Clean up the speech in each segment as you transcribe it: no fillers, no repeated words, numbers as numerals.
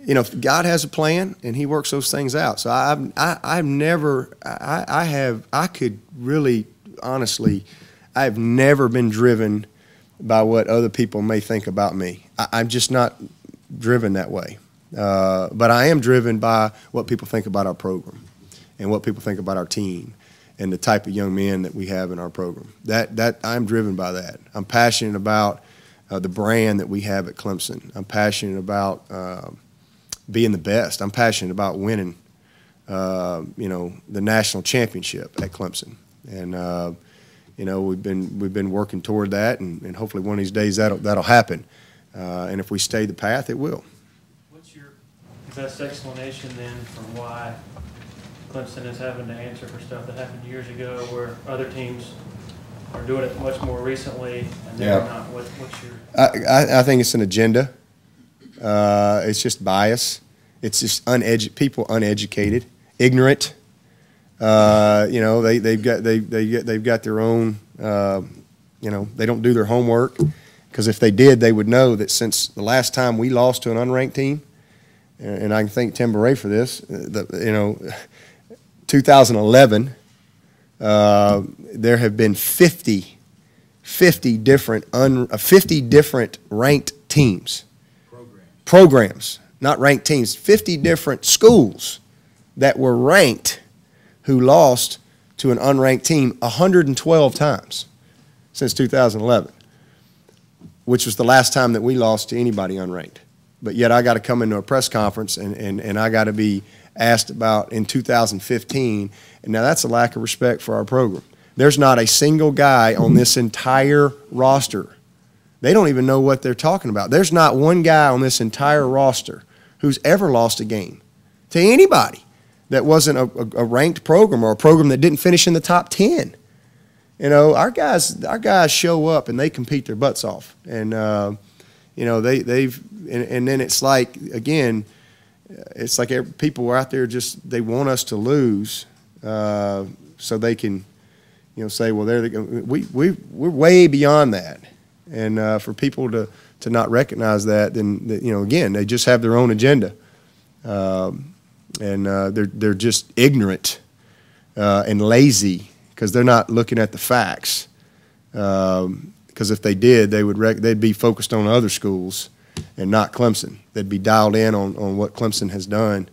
you know, God has a plan and He works those things out. So I could really, honestly, I've never been driven by what other people may think about me. I'm just not driven that way. But I am driven by what people think about our program and what people think about our team and the type of young men that we have in our program. That I'm driven by that. I'm passionate about the brand that we have at Clemson. I'm passionate about being the best. I'm passionate about winning, you know, the national championship at Clemson. And you know, we've been working toward that, and hopefully one of these days that'll happen. And if we stay the path, it will. What's your best explanation then for why Clemson is having to answer for stuff that happened years ago, where other teams are doing it much more recently and they're not? What's your? I think it's an agenda. It's just bias. It's just people uneducated, ignorant. You know, they've got their own. You know, they don't do their homework, because if they did, they would know that since the last time we lost to an unranked team, and I can thank Tim Beret for this. You know, 2011, there have been 50 different ranked teams, programs, not ranked teams, 50 different schools that were ranked who lost to an unranked team 112 times since 2011, which was the last time that we lost to anybody unranked. But yet I got to come into a press conference and I got to be asked about in 2015, and now that's a lack of respect for our program. There's not a single guy on this entire roster. They don't even know what they're talking about. There's not one guy on this entire roster who's ever lost a game to anybody that wasn't a ranked program or a program that didn't finish in the top 10. You know, our guys show up and they compete their butts off, and you know, and then it's like, again, it's like people are out there they want us to lose, so they can, you know, say, well, we're way beyond that, and for people to not recognize that, then you know, again, they just have their own agenda, and they're just ignorant and lazy, because they're not looking at the facts. Because if they did, they'd be focused on other schools and not Clemson. They'd be dialed in on what Clemson has done.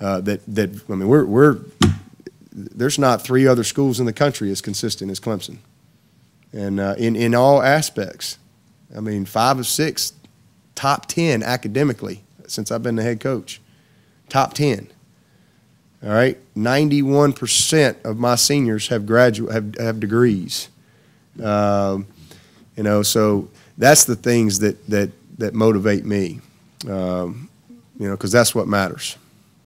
I mean, there's not 3 other schools in the country as consistent as Clemson, and in all aspects. I mean, 5 of 6 top 10 academically since I've been the head coach. Top 10. All right, 91% of my seniors have degrees. You know, so that's the things that motivate me. You know, because that's what matters.